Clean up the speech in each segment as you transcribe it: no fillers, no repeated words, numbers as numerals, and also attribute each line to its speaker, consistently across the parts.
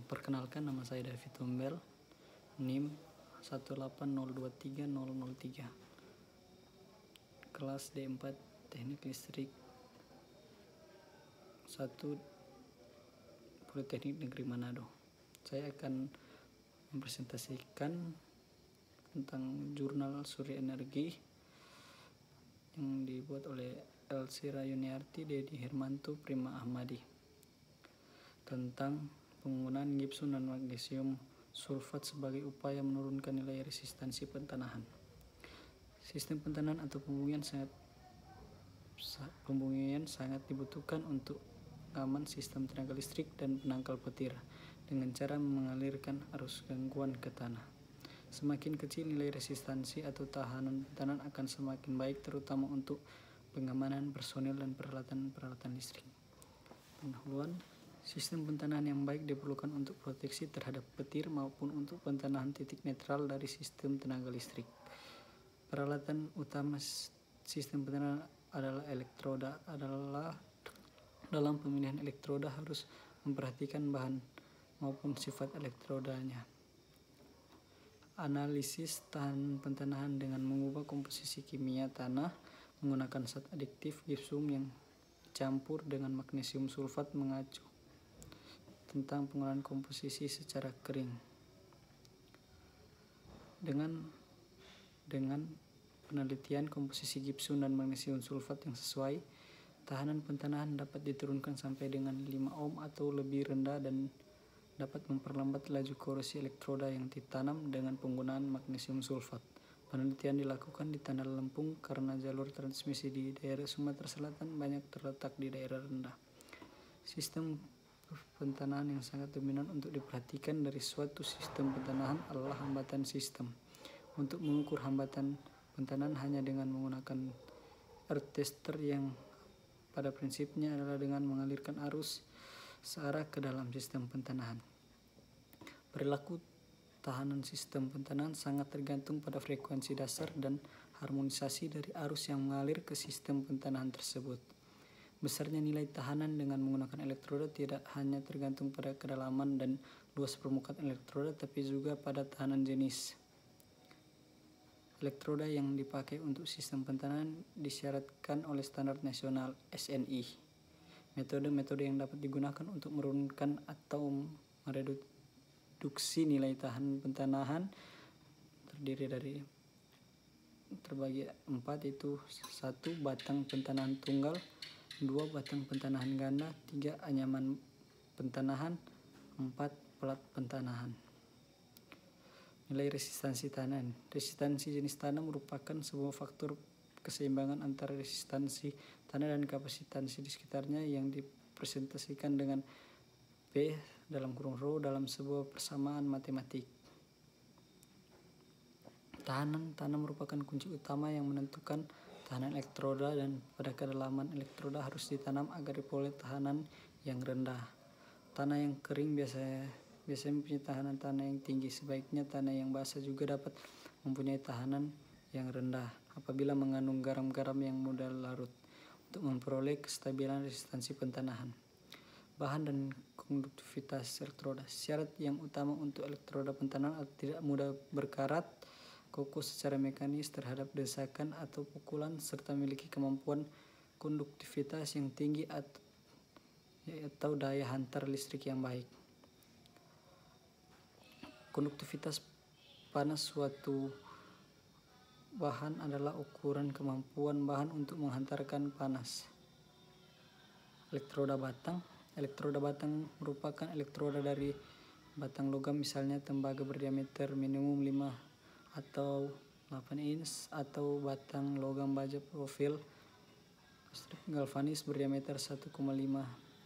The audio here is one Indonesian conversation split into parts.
Speaker 1: Perkenalkan, nama saya David Tombel, NIM 180230003, kelas D4 Teknik Listrik 1 Politeknik Negeri Manado. Saya akan mempresentasikan tentang jurnal Surya Energi yang dibuat oleh Elsira Yuniarti, Dedi Hermanto, Prima Ahmadi, tentang penggunaan gipsum dan magnesium sulfat sebagai upaya menurunkan nilai resistansi pentanahan. Sistem pentanahan atau pembunyian sangat dibutuhkan untuk pengaman sistem tenaga listrik dan penangkal petir dengan cara mengalirkan arus gangguan ke tanah. Semakin kecil nilai resistansi atau tahanan pentanahan akan semakin baik, terutama untuk pengamanan personil dan peralatan listrik. Pendahuluan, sistem pentanahan yang baik diperlukan untuk proteksi terhadap petir maupun untuk pentanahan titik netral dari sistem tenaga listrik. Peralatan utama sistem pentanahan adalah elektroda. Dalam pemilihan elektroda harus memperhatikan bahan maupun sifat elektrodanya. Analisis tahanan pentanahan dengan mengubah komposisi kimia tanah menggunakan zat adiktif gipsum yang dicampur dengan magnesium sulfat, mengacu tentang penggunaan komposisi secara kering. Dengan penelitian komposisi gipsum dan magnesium sulfat yang sesuai, tahanan pentanahan dapat diturunkan sampai dengan 5 ohm atau lebih rendah dan dapat memperlambat laju korosi elektroda yang ditanam dengan penggunaan magnesium sulfat. Penelitian dilakukan di Tanah Lempung karena jalur transmisi di daerah Sumatera Selatan banyak terletak di daerah rendah. Sistem pentanahan yang sangat dominan untuk diperhatikan dari suatu sistem pentanahan adalah hambatan sistem. Untuk mengukur hambatan pentanahan hanya dengan menggunakan earth tester yang pada prinsipnya adalah dengan mengalirkan arus searah ke dalam sistem pentanahan. Perilaku tahanan sistem pentanahan sangat tergantung pada frekuensi dasar dan harmonisasi dari arus yang mengalir ke sistem pentanahan tersebut. Besarnya nilai tahanan dengan menggunakan elektroda tidak hanya tergantung pada kedalaman dan luas permukaan elektroda, tapi juga pada tahanan jenis elektroda yang dipakai untuk sistem pentanahan disyaratkan oleh standar nasional SNI. Metode-metode yang dapat digunakan untuk menurunkan atau mereduksi nilai tahanan pentanahan terbagi 4, yaitu 1. Batang pentanahan tunggal, 2. Batang pentanahan ganda, 3. Anyaman pentanahan, 4. Pelat pentanahan. Nilai resistansi tanah. Resistansi jenis tanah merupakan sebuah faktor keseimbangan antara resistansi tanah dan kapasitansi di sekitarnya yang dipresentasikan dengan P dalam kurung rho dalam sebuah persamaan matematik. Tahanan tanah merupakan kunci utama yang menentukan tahanan elektroda, dan pada kedalaman elektroda harus ditanam agar diperoleh tahanan yang rendah. Tanah yang kering biasanya mempunyai tahanan tanah yang tinggi. Sebaiknya tanah yang basah juga dapat mempunyai tahanan yang rendah apabila mengandung garam-garam yang mudah larut, untuk memperoleh kestabilan resistansi pentanahan. Bahan dan konduktivitas elektroda. Syarat yang utama untuk elektroda pentanahan adalah tidak mudah berkarat, kokoh secara mekanis terhadap desakan atau pukulan, serta memiliki kemampuan konduktivitas yang tinggi atau daya hantar listrik yang baik. Konduktivitas panas suatu bahan adalah ukuran kemampuan bahan untuk menghantarkan panas. Elektroda batang. Elektroda batang merupakan elektroda dari batang logam, misalnya tembaga berdiameter minimum 5 atau 8 inch, atau batang logam baja profil galvanis berdiameter 1,5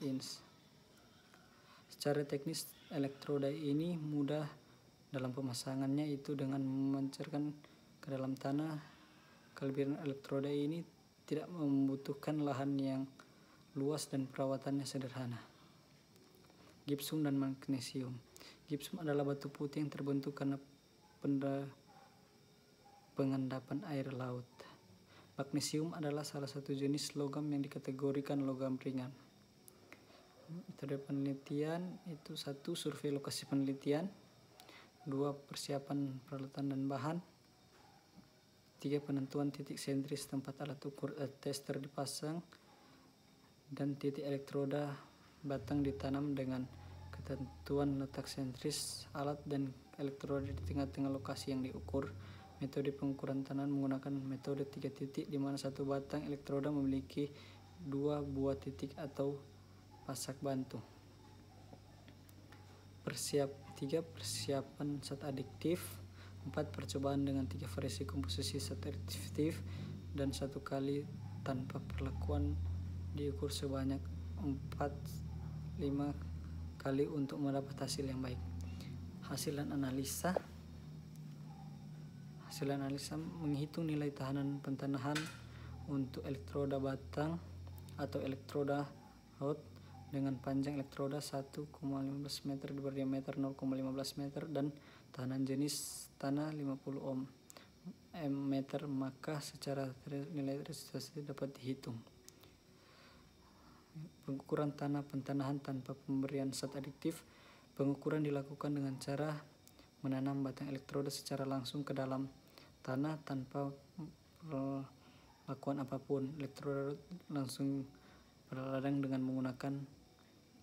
Speaker 1: inch. Secara teknis, elektroda ini mudah dalam pemasangannya, itu dengan memancarkan ke dalam tanah. Kelebihan elektroda ini tidak membutuhkan lahan yang luas dan perawatannya sederhana. Gipsum dan magnesium. Gipsum adalah batu putih yang terbentuk karena pengendapan air laut. Magnesium adalah salah satu jenis logam yang dikategorikan logam ringan. Metode penelitian itu 1. Survei lokasi penelitian, 2. Persiapan peralatan dan bahan, 3. Penentuan titik sentris tempat alat ukur tester dipasang, dan titik elektroda batang ditanam dengan ketentuan letak sentris alat dan elektroda di tengah-tengah lokasi yang diukur. Metode pengukuran tanahan menggunakan metode 3 titik, di mana satu batang elektroda memiliki 2 buah titik atau pasak bantu. 3. Persiapan zat adiktif, 4. Percobaan dengan 3 variasi komposisi zat adiktif, dan 1 kali tanpa perlakuan diukur sebanyak 4-5 kali untuk mendapat hasil yang baik. Hasil analisa menghitung nilai tahanan pentanahan untuk elektroda batang atau elektroda rod dengan panjang elektroda 1,15 meter berdiameter 0,15 meter dan tahanan jenis tanah 50 ohm meter, maka secara nilai resistansi dapat dihitung. Pengukuran tanah pentanahan tanpa pemberian zat adiktif. Pengukuran dilakukan dengan cara menanam batang elektroda secara langsung ke dalam tanah tanpa perlakuan apapun. Elektroda langsung berladang dengan menggunakan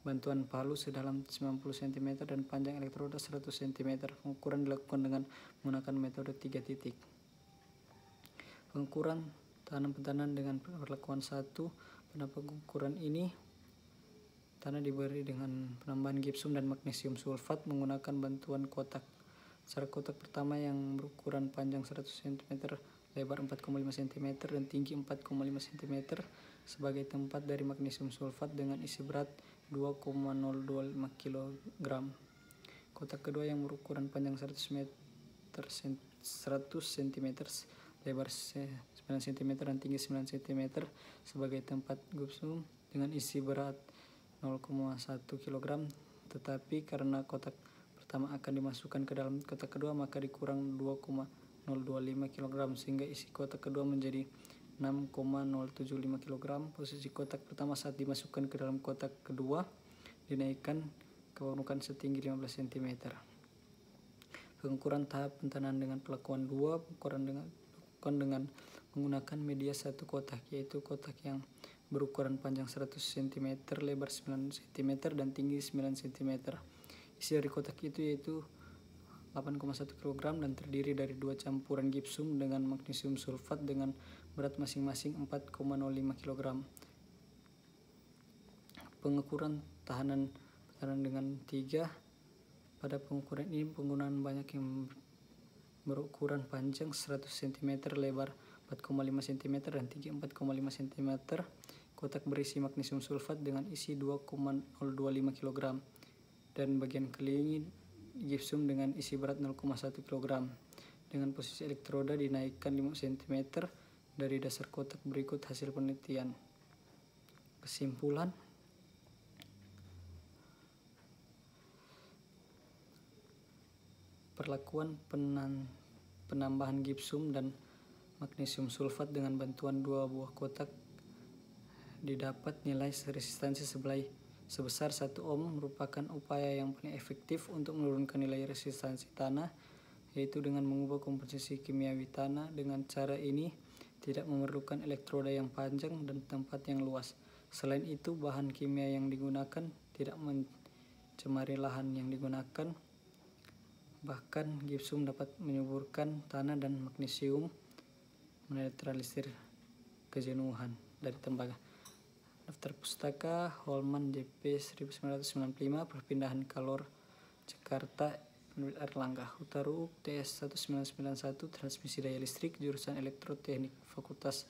Speaker 1: bantuan palu sedalam 90 cm dan panjang elektroda 100 cm. Pengukuran dilakukan dengan menggunakan metode 3 titik. Pengukuran tanam pentanahan dengan perlakuan 1. Pada pengukuran ini tanah diberi dengan penambahan gipsum dan magnesium sulfat menggunakan bantuan kotak. Cara kotak pertama yang berukuran panjang 100 cm, lebar 4,5 cm dan tinggi 4,5 cm sebagai tempat dari magnesium sulfat dengan isi berat 2,025 kg. Kotak kedua yang berukuran panjang 100 cm, lebar 9 cm dan tinggi 9 cm sebagai tempat gipsum dengan isi berat 0,1 kg. Tetapi karena kotak pertama akan dimasukkan ke dalam kotak kedua, maka dikurang 2,025 kg sehingga isi kotak kedua menjadi 6,075 kg. Posisi kotak pertama saat dimasukkan ke dalam kotak kedua dinaikkan ke permukaan setinggi 15 cm. Pengukuran tahap pentanahan dengan perlakuan 2. Pengukuran dengan menggunakan media satu kotak, yaitu kotak yang berukuran panjang 100 cm, lebar 9 cm dan tinggi 9 cm. Isi dari kotak itu yaitu 8,1 kg dan terdiri dari 2 campuran gipsum dengan magnesium sulfat dengan berat masing-masing 4,05 kg. Pengukuran tahanan pentanahan dengan 3. Pada pengukuran ini penggunaan banyak yang berukuran panjang 100 cm, lebar 4,5 cm dan tinggi 4,5 cm. Kotak berisi magnesium sulfat dengan isi 2,025 kg dan bagian keliling gipsum dengan isi berat 0,1 kg. Dengan posisi elektroda dinaikkan 5 cm dari dasar kotak. Berikut hasil penelitian. Kesimpulan, perlakuan penambahan gipsum dan magnesium sulfat dengan bantuan 2 buah kotak didapat nilai resistansi sebesar 1 ohm merupakan upaya yang paling efektif untuk menurunkan nilai resistansi tanah, yaitu dengan mengubah komposisi kimiawi tanah. Dengan cara ini tidak memerlukan elektroda yang panjang dan tempat yang luas. Selain itu, bahan kimia yang digunakan tidak mencemari lahan yang digunakan. Bahkan gipsum dapat menyuburkan tanah dan magnesium menetralisir kejenuhan dari tembaga. Daftar Pustaka Holman JP 1995, Perpindahan Kalor Jakarta, Penerbit Airlangga. Hutaru TS 1991, Transmisi Daya Listrik, Jurusan Elektroteknik, Fakultas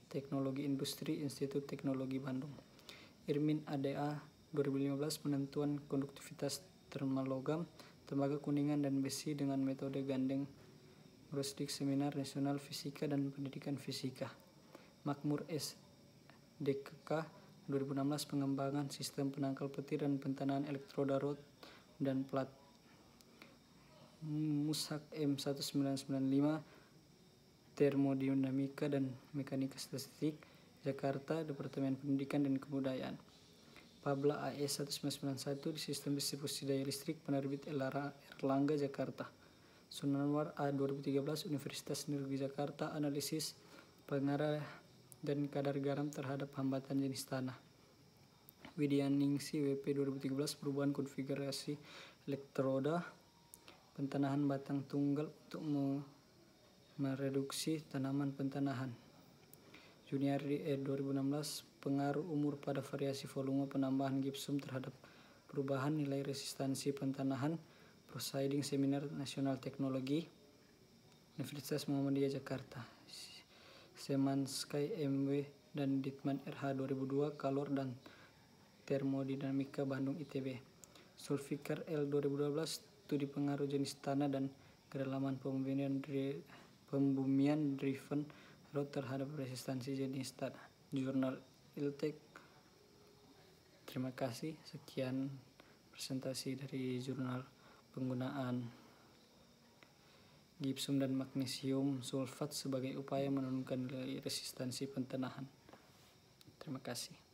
Speaker 1: Teknologi Industri, Institut Teknologi Bandung. Irmin ADA 2015, Penentuan Konduktivitas Termal Logam, Tembaga Kuningan dan Besi dengan metode gandeng. Grosdik Seminar Nasional Fisika dan Pendidikan Fisika. Makmur S. DKK 2016, Pengembangan Sistem Penangkal Petir dan Pentanahan Elektroda Rod dan Plat. Musak M 1995, Termodinamika dan Mekanika Statistik, Jakarta, Departemen Pendidikan dan Kebudayaan. Pabla AS 1991 di Sistem Distribusi Daya Listrik Penerbit Erlangga Jakarta. Sunanwar A 2013 Universitas Negeri Jakarta Analisis pengarah dan kadar garam terhadap hambatan jenis tanah. Widyaningsi WP 2013 Perubahan konfigurasi elektroda pentanahan batang tunggal untuk mereduksi tanaman pentanahan. Juniari 2016 Pengaruh umur pada variasi volume penambahan gipsum terhadap perubahan nilai resistansi pentanahan. Proceeding Seminar Nasional Teknologi Universitas Muhammadiyah Jakarta. Semansky MW dan Ditman RH 2002 Kalor dan Termodinamika Bandung ITB. Sulfikar L 2012 Studi Pengaruh Jenis Tanah dan Kedalaman Pembumian Driven Road terhadap resistansi jenis tanah. Jurnal Iltek. Terima kasih. Sekian presentasi dari jurnal penggunaan gipsum dan magnesium sulfat sebagai upaya menurunkan nilai resistansi pentanahan. Terima kasih.